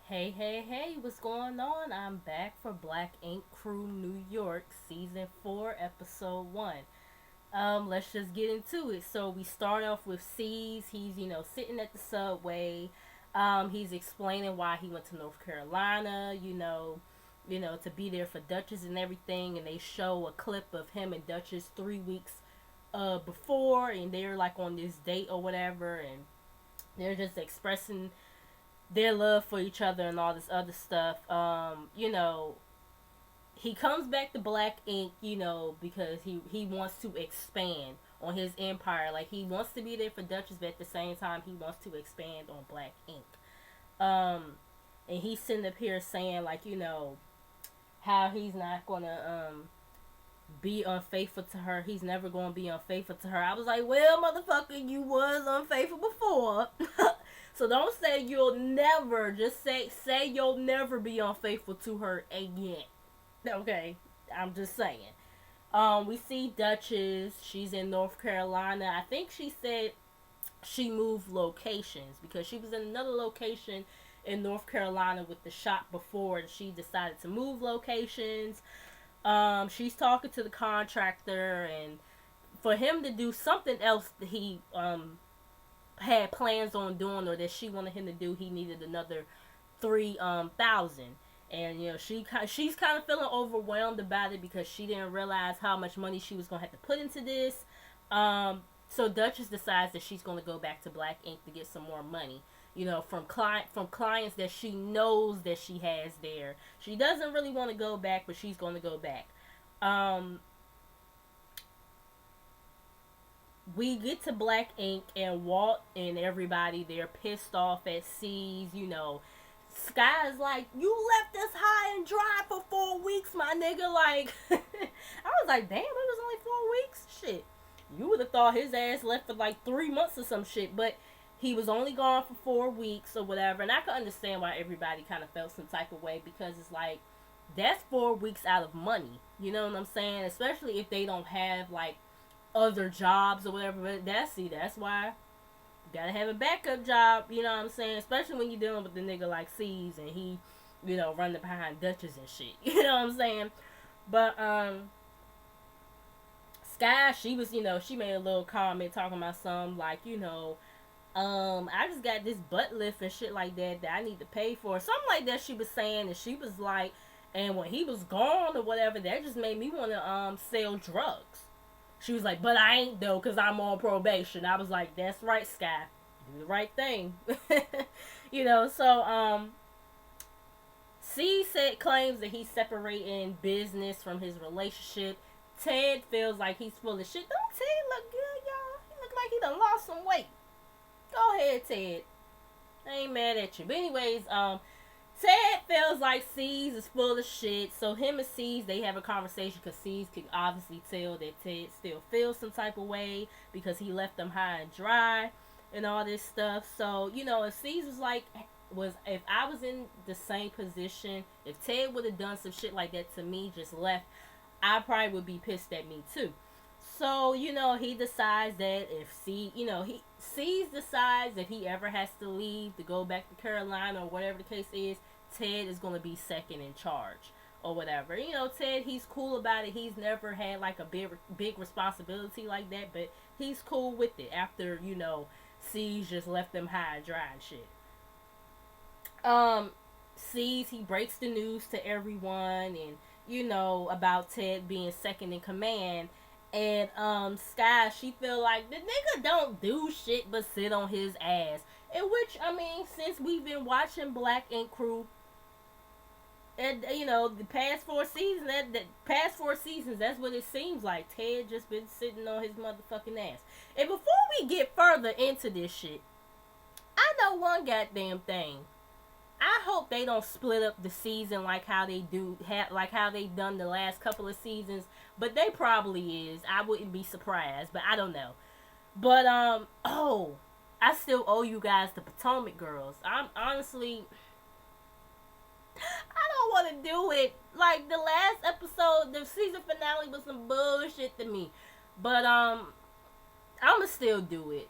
Hey, hey, hey, what's going on? I'm back for Black Ink Crew New York, Season 4, Episode 1. Let's just get into it. So we start off with C's. He's sitting at the subway. He's explaining why he went to North Carolina, to be there for Duchess and everything. And they show a clip of him and Duchess 3 weeks before, and they're like on this date or whatever, and they're just expressing their love for each other and all this other stuff. He comes back to Black Ink, because he wants to expand on his empire. Like he wants to be there for Duchess, but at the same time he wants to expand on Black Ink. Um, and he's sitting up here saying like, how he's not gonna be unfaithful to her. He's never gonna be unfaithful to her. I was like, well, motherfucker, you was unfaithful before. So don't say you'll never. Just say you'll never be unfaithful to her again. Okay, I'm just saying. We see Duchess. She's in North Carolina. I think she said she moved locations because she was in another location in North Carolina with the shop before, and she decided to move locations. She's talking to the contractor, and for him to do something else that he had plans on doing, or that she wanted him to do, he needed another 3,000. And she's kind of feeling overwhelmed about it because she didn't realize how much money she was gonna have to put into this. So Duchess decides that she's gonna go back to Black Ink to get some more money. From clients that she knows that she has there. She doesn't really want to go back, but she's gonna go back. Um, we get to Black Ink, and Walt and everybody, they're pissed off at C's. Sky's like, you left us high and dry for 4 weeks, my nigga. Like, I was like, damn, it was only 4 weeks? Shit. You would have thought his ass left for like 3 months or some shit, but he was only gone for 4 weeks or whatever. And I could understand why everybody kind of felt some type of way because it's like, that's 4 weeks out of money. You know what I'm saying? Especially if they don't have like other jobs or whatever. But that's why you gotta have a backup job. You know what I'm saying? Especially when you're dealing with the nigga like C's and he, running behind Duchess and shit. You know what I'm saying? But Sky, she was, she made a little comment talking about something like, I just got this butt lift and shit like that I need to pay for. Something like that she was saying, and she was like, and when he was gone or whatever, that just made me want to sell drugs. She was like, but I ain't though, cause I'm on probation. I was like, that's right, Sky, do the right thing. So C said claims that he's separating business from his relationship. Ted feels like he's full of shit. Don't Ted look good, y'all? He look like he done lost some weight. Go ahead, Ted. I ain't mad at you. But anyways, Ted feels like C's is full of shit. So him and C's, they have a conversation because C's can obviously tell that Ted still feels some type of way because he left them high and dry and all this stuff. So, if C's was like, if I was in the same position, if Ted would have done some shit like that to me, just left, I probably would be pissed at me too. So, he decides that if he C's decides if he ever has to leave to go back to Carolina or whatever the case is, Ted is going to be second in charge or whatever. Ted, he's cool about it. He's never had like a big responsibility like that, but he's cool with it after, C's just left them high and dry and shit. Um, C's, he breaks the news to everyone, and about Ted being second in command. And Sky, she feel like the nigga don't do shit but sit on his ass. In which, I mean, since we've been watching Black Ink Crew, and the past 4 seasons, that's what it seems like. Ted just been sitting on his motherfucking ass. And before we get further into this shit, I know one goddamn thing. I hope they don't split up the season like how they do, like how they done the last couple of seasons. But they probably is. I wouldn't be surprised, but I don't know. But I still owe you guys the Potomac Girls. I'm honestly, I don't want to do it. Like the last episode, the season finale was some bullshit to me. But I'ma still do it.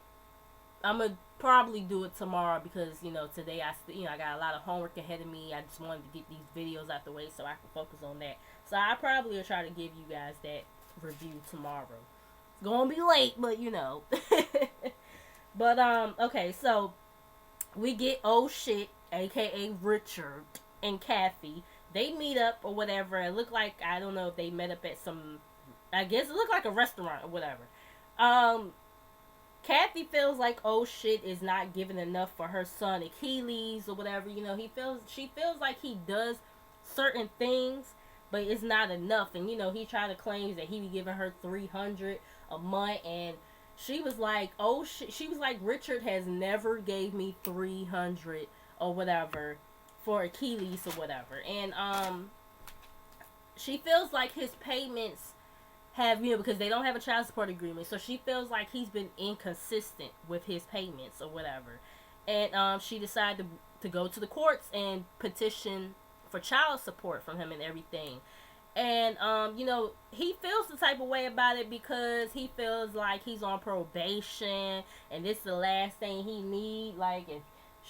I'ma probably do it tomorrow because today I got a lot of homework ahead of me. I just wanted to get these videos out the way so I can focus on that. So I probably will try to give you guys that review tomorrow. It's gonna be late, but But okay, so we get oh shit, aka Richard and Kathy. They meet up or whatever. It looked like, I don't know if they met up at some, I guess it looked like a restaurant or whatever. Kathy feels like oh shit is not giving enough for her son Achilles or whatever. She feels like he does certain things, but it's not enough. And he tried to claim that he be giving her $300 a month, and she was like, oh shit. She was like, Richard has never gave me $300 or whatever for Achilles or whatever. And she feels like his payments have, because they don't have a child support agreement, so she feels like he's been inconsistent with his payments or whatever. And she decided to go to the courts and petition for child support from him and everything. And he feels the type of way about it because he feels like he's on probation and this is the last thing he need. Like,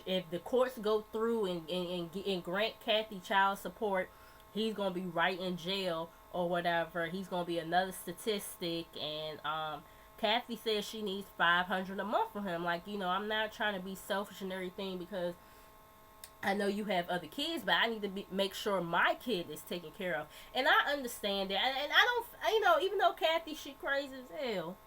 if the courts go through and grant Kathy child support, he's gonna be right in jail or whatever. He's gonna be another statistic. And Kathy says she needs $500 a month from him. Like, I'm not trying to be selfish and everything because I know you have other kids, but I need to make sure my kid is taken care of. And I understand that. And I don't, even though Kathy, she crazy as hell.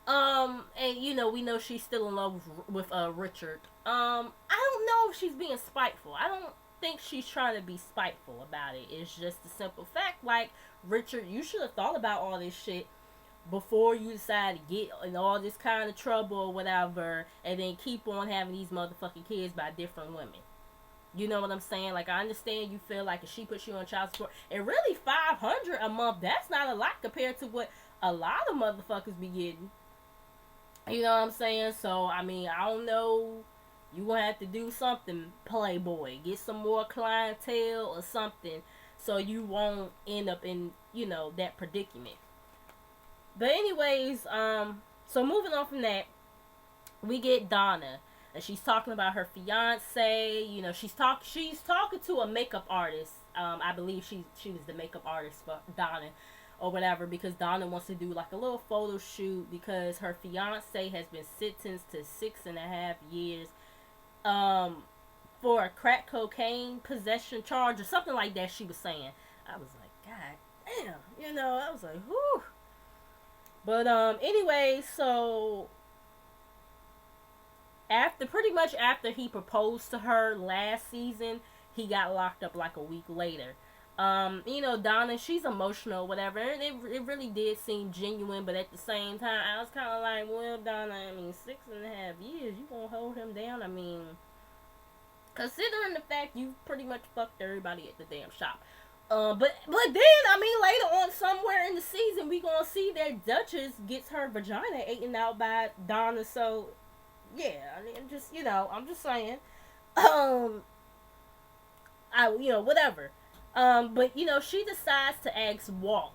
And we know she's still in love with Richard. I don't know if she's being spiteful. I don't think she's trying to be spiteful about it. It's just a simple fact. Like, Richard, you should have thought about all this shit before you decide to get in all this kind of trouble or whatever, and then keep on having these motherfucking kids by different women. You know what I'm saying? Like, I understand you feel like if she puts you on child support, and really $500 a month, that's not a lot compared to what a lot of motherfuckers be getting. You know what I'm saying? So, I mean, I don't know. You gonna have to do something, Playboy. Get some more clientele or something so you won't end up in, that predicament. But anyways, so moving on from that, we get Donna. And she's talking about her fiance. She's talking to a makeup artist. I believe she was the makeup artist for Donna or whatever, because Donna wants to do like a little photo shoot because her fiance has been sentenced to 6.5 years for a crack cocaine possession charge or something like that, she was saying. I was like, God damn, I was like, whew. But anyway, so pretty much after he proposed to her last season, he got locked up like a week later. Donna, she's emotional, whatever, and it really did seem genuine, but at the same time, I was kind of like, well, Donna, I mean, 6.5 years, you gonna hold him down? I mean, considering the fact you pretty much fucked everybody at the damn shop. But then, I mean, later on, somewhere in the season, we gonna see that Duchess gets her vagina eaten out by Donna, so yeah, I mean, just, I'm just saying, whatever. But, she decides to ask Walt,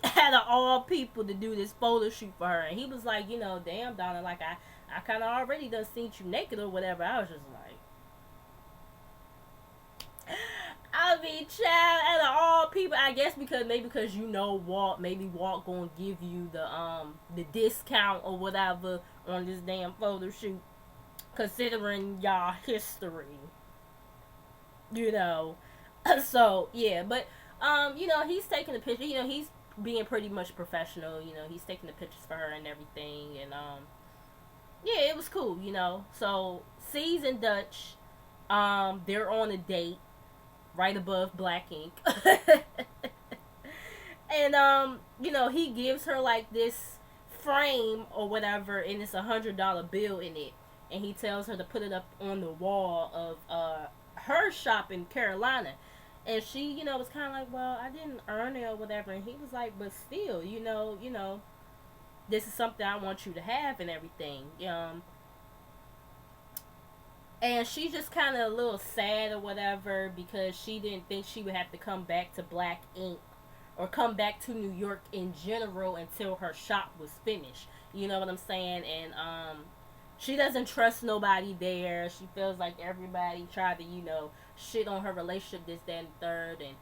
out of all people, to do this photo shoot for her. And he was like, damn, Donna, like, I kind of already done seen you naked or whatever. I was just like, I mean, child, out of all people, I guess because Walt, maybe Walt gonna give you the discount or whatever on this damn photo shoot, considering y'all history. So, yeah, but, he's taking the picture, he's being pretty much professional, he's taking the pictures for her and everything, and, yeah, it was cool, so, Cease and Dutch, they're on a date, right above Black Ink, and, he gives her, like, this frame or whatever, and it's $100 bill in it, and he tells her to put it up on the wall of, her shop in Carolina. And she, was kind of like, well, I didn't earn it or whatever. And he was like, but still, this is something I want you to have and everything. And she's just kind of a little sad or whatever because she didn't think she would have to come back to Black Ink or come back to New York in general until her shop was finished. You know what I'm saying? And she doesn't trust nobody there. She feels like everybody tried to, shit on her relationship, this, that, and third, and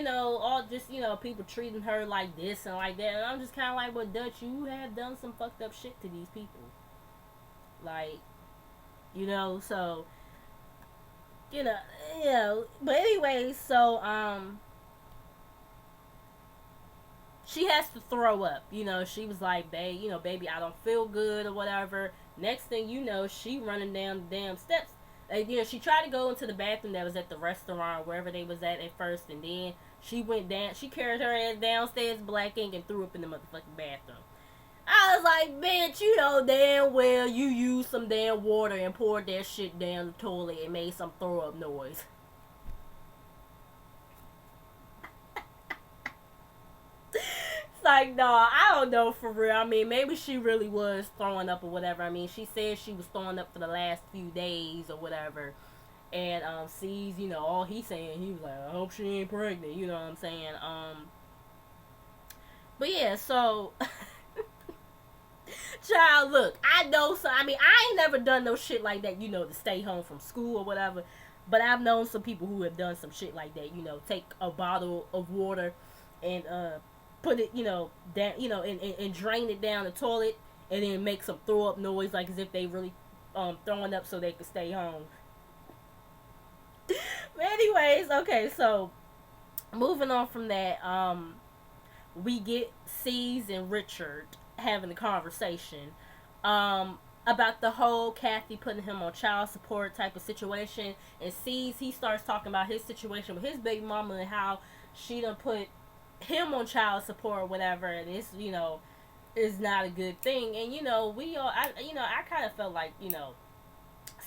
all just, people treating her like this and like that. And I'm just kind of like, well, Dutch, you have done some fucked up shit to these people. Like, so, you know, but anyway, so, she has to throw up. She was like, baby, I don't feel good or whatever. Next thing you know, she running down the damn steps. She tried to go into the bathroom that was at the restaurant, wherever they was at first, and then she went down. She carried her ass downstairs, black ink, and threw up in the motherfucking bathroom. I was like, bitch, you know damn well you used some damn water and poured that shit down the toilet and made some throw up noise. It's like, no, I don't know for real. I mean, maybe she really was throwing up or whatever. I mean, she said she was throwing up for the last few days or whatever. And sees, all he's saying, he was like, I hope she ain't pregnant, you know what I'm saying? But yeah, so child, look, I know some. I mean, I ain't never done no shit like that, to stay home from school or whatever. But I've known some people who have done some shit like that, take a bottle of water and put it, down, and drain it down the toilet, and then make some throw up noise, like as if they really throwing up so they could stay home. But anyways, okay, so moving on from that, we get C's and Richard having a conversation about the whole Kathy putting him on child support type of situation. And C's, he starts talking about his situation with his baby mama and how she done put him on child support or whatever, and it's, is not a good thing. And we all, I kind of felt like,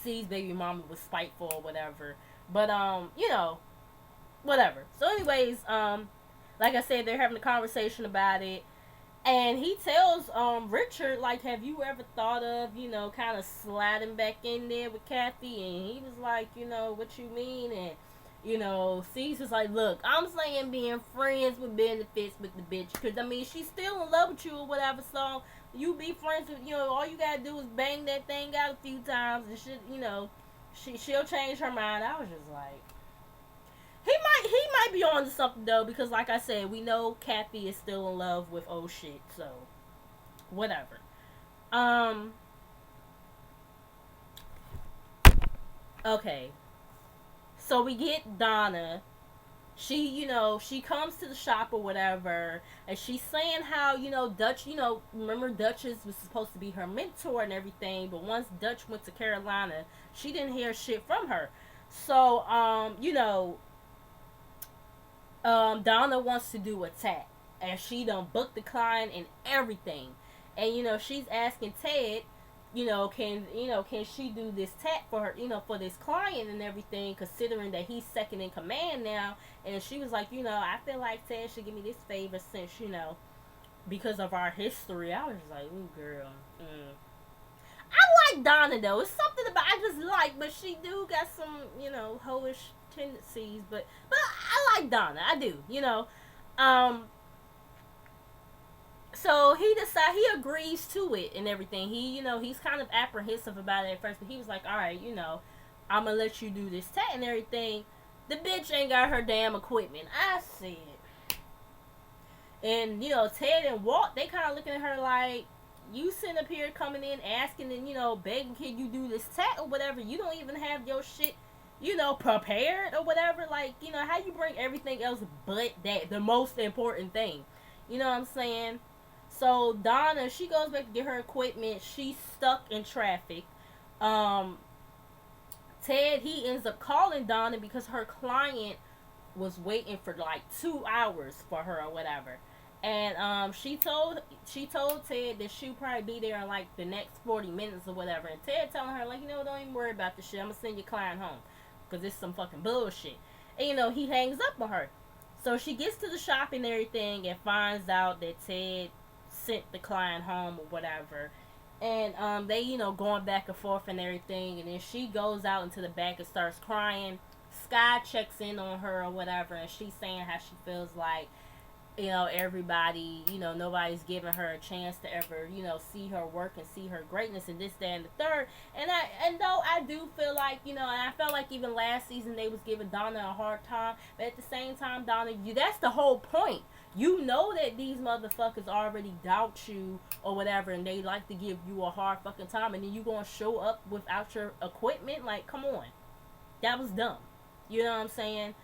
C's baby mama was spiteful or whatever. But whatever. So anyways, like I said, they're having a conversation about it. And he tells Richard, like, have you ever thought of, kind of sliding back in there with Kathy? And he was like, what you mean? And, C's like, look, I'm saying being friends with benefits with the bitch. Because, I mean, she's still in love with you or whatever. So, you be friends with, all you got to do is bang that thing out a few times. And, she'll change her mind. I was just like, he might be on to something though, because like I said, we know Kathy is still in love with old shit, so whatever. Okay. So we get Donna. She comes to the shop or whatever, and she's saying how, Dutch, remember Dutch was supposed to be her mentor and everything, but once Dutch went to Carolina, she didn't hear shit from her. So, Donna wants to do a tat, and she done booked the client and everything, and she's asking Ted, can she do this tat for her, for this client and everything, considering that he's second in command now. And she was like, I feel like Ted should give me this favor since, because of our history. I was just like, ooh, girl. I like Donna though. It's something about I just like, but she do got some, hoish tendencies. But I like Donna. I do. So he agrees to it and everything. He's kind of apprehensive about it at first, but he was like, all right, I'm gonna let you do this tat and everything. The bitch ain't got her damn equipment. I see it. And, Ted and Walt, they kind of looking at her like, you sitting up here coming in asking and, begging, can you do this tat or whatever? You don't even have your shit, prepared or whatever. Like, how you bring everything else but that, the most important thing. You know what I'm saying? So, Donna, she goes back to get her equipment. She's stuck in traffic. Ted, he ends up calling Donna because her client was waiting for like 2 hours for her or whatever. And she told Ted that she'll probably be there in like the next 40 minutes or whatever. And Ted telling her, like, don't even worry about the shit. I'm going to send your client home. Because it's some fucking bullshit. And, he hangs up on her. So she gets to the shop and everything and finds out that Ted sent the client home or whatever. And they, going back and forth and everything. And then she goes out into the back and starts crying. Sky checks in on her or whatever. And she's saying how she feels like you know, everybody, you know, nobody's giving her a chance to ever, you know, see her work and see her greatness and this, that, and the third. And though I do feel like, you know, and I felt like even last season they was giving Donna a hard time, but at the same time, Donna, that's the whole point. You know that these motherfuckers already doubt you or whatever, and they like to give you a hard fucking time, and then you gonna show up without your equipment? Like, come on, that was dumb. You know what I'm saying?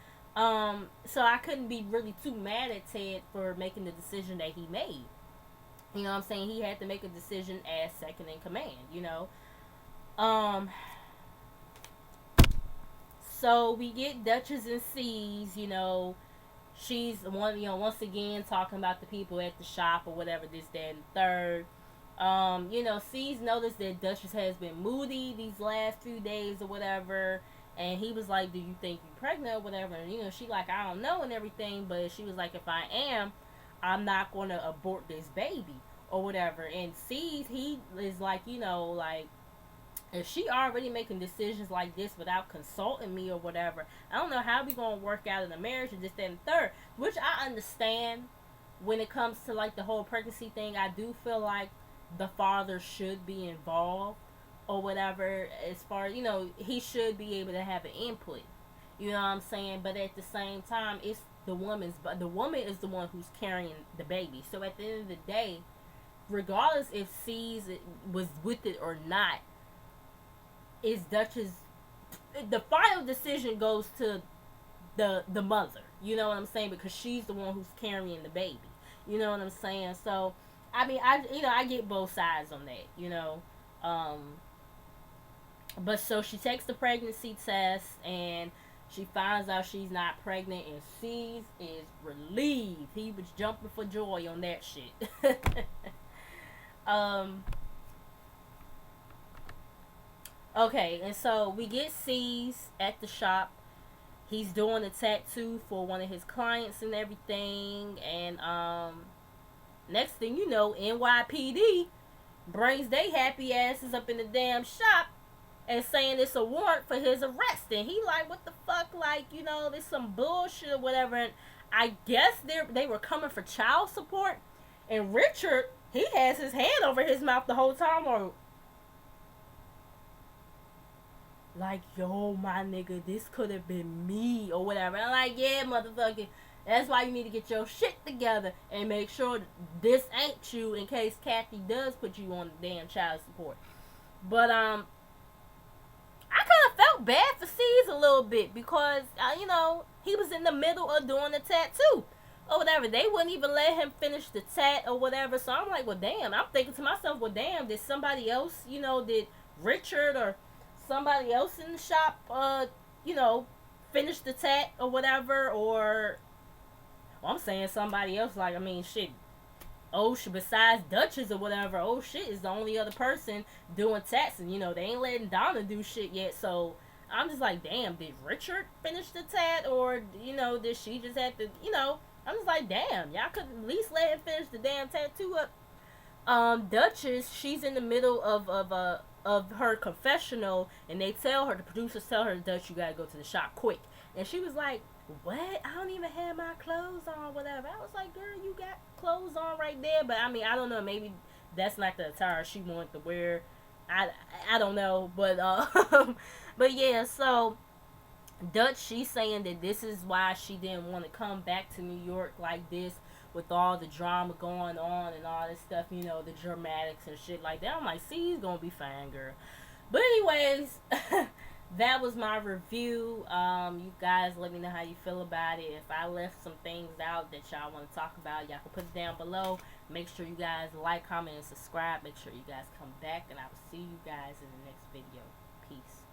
So I couldn't be really too mad at Ted for making the decision that he made. You know what I'm saying? He had to make a decision as second in command, you know. Um, so we get Duchess and C's, you know, she's the one, you know, once again talking about the people at the shop or whatever, this, that, and the third. You know, C's noticed that Duchess has been moody these last few days or whatever. And he was like, "Do you think you're pregnant or whatever?" And, you know, she like, "I don't know," and everything. But she was like, "If I am, I'm not going to abort this baby or whatever." And C's, he is like, you know, like, if she already making decisions like this without consulting me or whatever, I don't know how we gonna work out in a marriage and this, that, and third. Which I understand when it comes to like the whole pregnancy thing. I do feel like the father should be involved or whatever, as far, you know, he should be able to have an input. You know what I'm saying? But at the same time, it's the woman's, but the woman is the one who's carrying the baby. So at the end of the day, regardless if C's was with it or not, is Duchess, the final decision goes to the mother. You know what I'm saying? Because she's the one who's carrying the baby. You know what I'm saying? So I mean, I get both sides on that. You know, um, but so she takes the pregnancy test and she finds out she's not pregnant, and C's is relieved. He was jumping for joy on that shit. um, okay, and so we get C's at the shop. He's doing a tattoo for one of his clients and everything. And next thing you know, NYPD brings they happy asses up in the damn shop and saying it's a warrant for his arrest. And he like, what the fuck? Like, you know, there's some bullshit or whatever. And I guess they were coming for child support. And Richard, he has his hand over his mouth the whole time, or like, yo, my nigga, this could have been me or whatever. And I'm like, yeah, motherfucker, that's why you need to get your shit together and make sure this ain't you in case Kathy does put you on the damn child support. But I kind of felt bad for C's a little bit because you know, he was in the middle of doing the tattoo or whatever. They wouldn't even let him finish the tat or whatever. So I'm like, well, damn. I'm thinking to myself, well, damn, did somebody else, you know, did Richard or somebody else in the shop, you know, finish the tat or whatever? Or, well, I'm saying somebody else. Like, I mean, shit. Oh, shit, besides Duchess or whatever, oh shit is the only other person doing tats, and you know they ain't letting Donna do shit yet. So I'm just like, damn, did Richard finish the tat, or you know, did she just have to, you know? I'm just like, damn, y'all could at least let him finish the damn tattoo up. Duchess, she's in the middle of her confessional, and they tell her, the producers tell her, Dutch, you gotta go to the shop quick, and she was like, what? I don't even have my clothes on, whatever. I was like, girl, you got clothes on right there. But I mean, I don't know, maybe that's not the attire she wanted to wear. I don't know, but but yeah, so Dutch, she's saying that this is why she didn't want to come back to New York like this, with all the drama going on and all this stuff, you know, the dramatics and shit like that. I'm like, see, he's gonna be fine, girl. But anyways, that was my review. You guys let me know how you feel about it. If I left some things out that y'all want to talk about, y'all can put it down below. Make sure you guys like, comment, and subscribe. Make sure you guys come back, and I will see you guys in the next video. Peace.